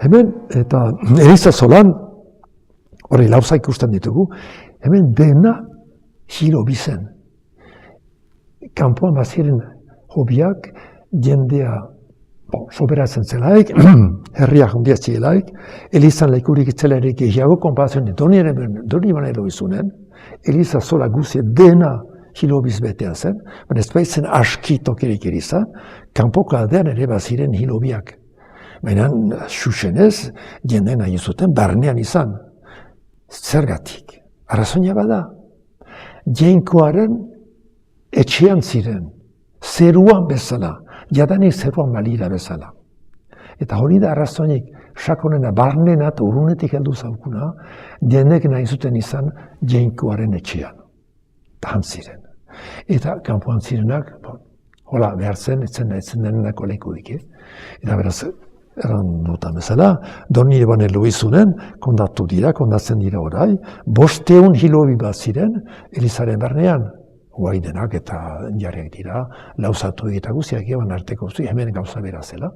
Hemen, eta Eliza Zolan, hori lauza ikusten ditugu, hemen dena hilobi zen. Kanpoan baziren hobiak, jendea soberatzen zelaik, herriak handia zielaik, Elizan lekurik itzelarik egiago, konparazioen doni manero izunen, Eliza Zola guzie dena hilobiz betea zen, baina ez baitzen aski tokirik Elizan, kanpoko aldean ere baziren hilobiak. Baina, xuxenez, jende nahi zuten barnean izan. Zergatik, arrazoina bada, Jainkoaren etxean ziren, zeruan bezala, jadanik zeruan balira bezala. Eta hori da arrazoinik, sakonena, barnena eta urunetik heldu zaukuna, jenek nahi zuten izan Jainkoaren etxean. Tahan ziren. Eta kanpoan zirenak, hola, behar zen, etzen denenako lekudik. Eta beraz, erran dutan bezala, Doni Ebane Luizunen kondatzen dira orai, 500 hilobi bat ziren Elizaren barnean. Guai denak eta jarriak dira, lauzatu eta guziak eban arteko zu, hemen gauza bera zela.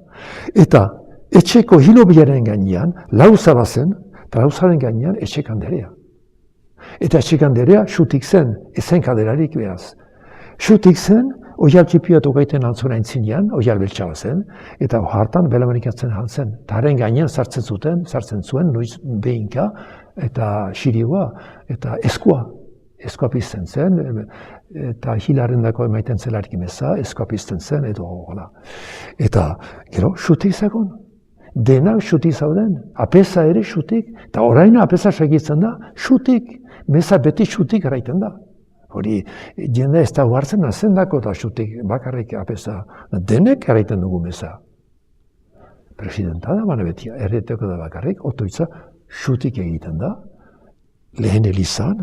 Eta etxeko hilobiaren gainean, lauza bazen, eta lauzaren gainean etxekanderea. Eta etxekanderea xutik zen, ezen kaderarik beraz. Xutik zen, oial txipiatu gaiten antzuna entzinean, oial beltsa zen, eta hartan belamanikatzen zen. Taren gainean sartzen zuen, noiz behinka, eta xirioa, eta eskua pizten zen, eta hilaren dako emaiten zelarik meza, eskua pizten zen, edo hola. Eta, gero, xutik zagon. Denak xutik zauden, apesa ere xutik, eta oraina apesa segitzen da, xutik, meza beti xutik eraiten da. Hori, jende ez da huartzen azendako eta xutik bakarrik apesa. Denek eraiten dugu meza. Presidenta da, baina beti erreteko da bakarrik, otoitza xutik egiten da. Lehen Elizan,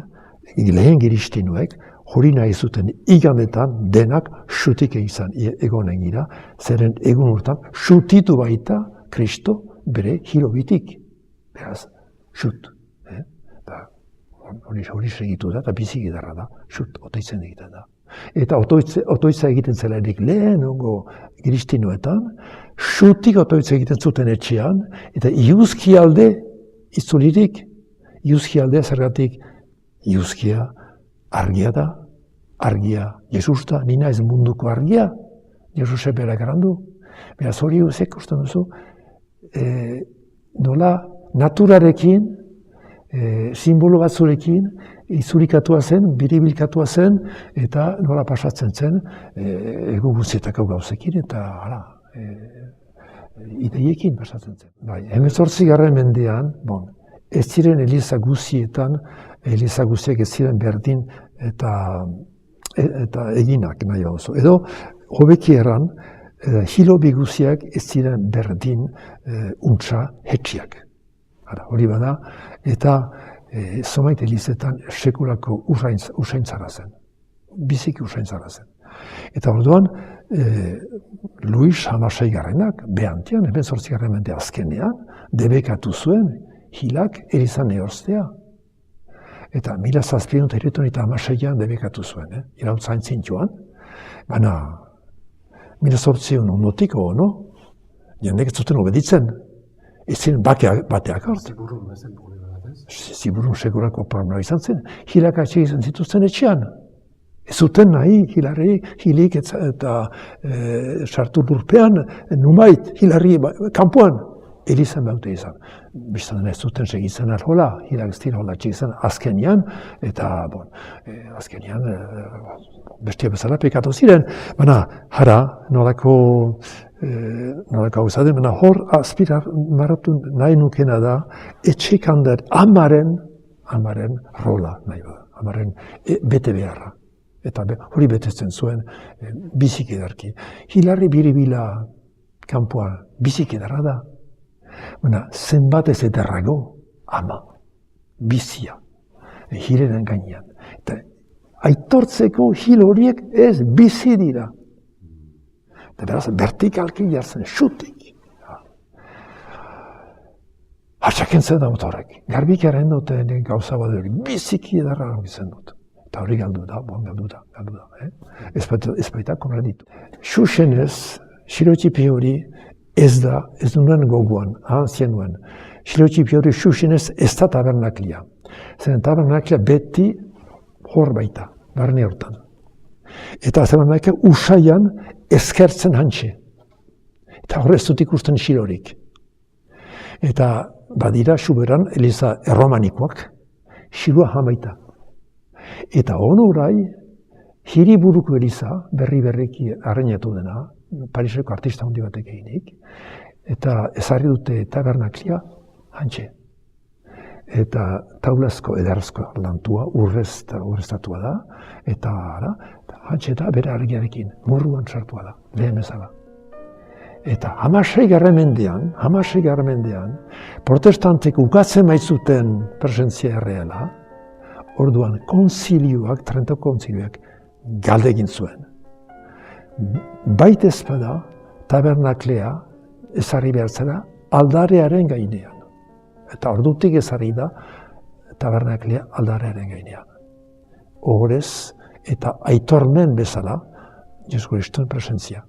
lehen giristinuek, hori nahi zuten igandetan denak xutik egonen gira, zeren egun urtan xutitu baita Kristo bere hilobitik. Beraz, xut. Hori segitu da, eta bizik edarra da, xut, otoitzen egiten da. Eta otoitza egiten zelarik lehenongo giristinuetan, xutik otoitza egiten zuten etxean, eta iuzkialde itzulirik, iuzkialde zergatik, iuzkia argia da, argia Jesus da, nina ez munduko argia, Jesus ebera garandu. Beraz hori uzek usten duzu, nola naturarekin, simbolo batzurekin, izurikatua zen, biribilkatua zen, eta nola pasatzen zen, ego guztietako gauzekin, eta ideiekin pasatzen zen. 18. mendean, ez ziren Eliza guztietan, Eliza guztiak ez ziren berdin eta eginak nahi oso. Edo, hobeki erran, hilobi guztiak ez ziren berdin untsa hetxiak. Hori bada, eta zomait Elizetan sekulako usaintzara zen. Biziki usaintzara zen. Eta orduan, Luis Hamasei garrenak, behantian, 18. mende azkenean, debekatu zuen hilak Elizan ehorztea. Eta 1776an debekatu zuen, irautzain zintuan. Baina, 1800 ondotik, jendek ez zuten obeditzen. Ez ziren bateak hartzen. Ziburun segurako problema izan zen. Hilak atxe izan zituzten etxean. Ez zuten nahi, hilik eta sartu lurpean, numait, hilari kanpoan. Elizan baute izan. Bistan ez zuten segitzen alhola, hilak ez dira hola txegizan azkenian, eta azkenian bestia bezala pekatu ziren. Baina, hara, nolako gauzaden, baina hor azpimarratu nahi nukena da, etxekander amaren rola nahi bada, amaren bete beharra. Eta hori betetzen zuen bizik edarki. Hilari biribila kanpoan bizik edarra da. Baina, zenbat ez ederrago, ama, bizia, hileren gainean. Eta aitortzeko hil horiek ez bizi dira. Eta beraz, vertikalki jartzen, xutik. Hatxaken zen da horrek. Garbikaren duten gauza bat hori, biziki edarra izan dut. Eta hori galdu da. Ez baita konraditu. Xuxenez, Xirotxipi hori, ez duen goguan, ahantzien nuen. Xilotipi hori xuxinez ez da tabernaklia. Zeren tabernaklia beti hor baita, barne hortan. Eta tabernaklia usaian ezkertzen hantxe. Eta hor ez dut ikusten xilorik. Eta badira Xuberan eliza erromanikoak, xilua hamaita. Eta onurai, hiriburuko eliza, berriki arrainatu dena, Pariseko artista handi batek eginik, eta ezarri dute tabernaklia hantxe. Eta taulazko ederazko lantua, urreztatua da, eta hantxe da bere argiarekin, morruan sartua da, lehen bezala. Eta 16. mendean, protestantek ukatzen maitzuten presentzia erreala, orduan Trentoko konzilioak galde egin zuen. Baita ezpada tabernaklea ezarri behar zela aldarearen gainean. Eta ordutik ezarri da tabernaklea aldarearen gainean. Ohorez eta aitormen bezala Jesu Kristuen presentzia.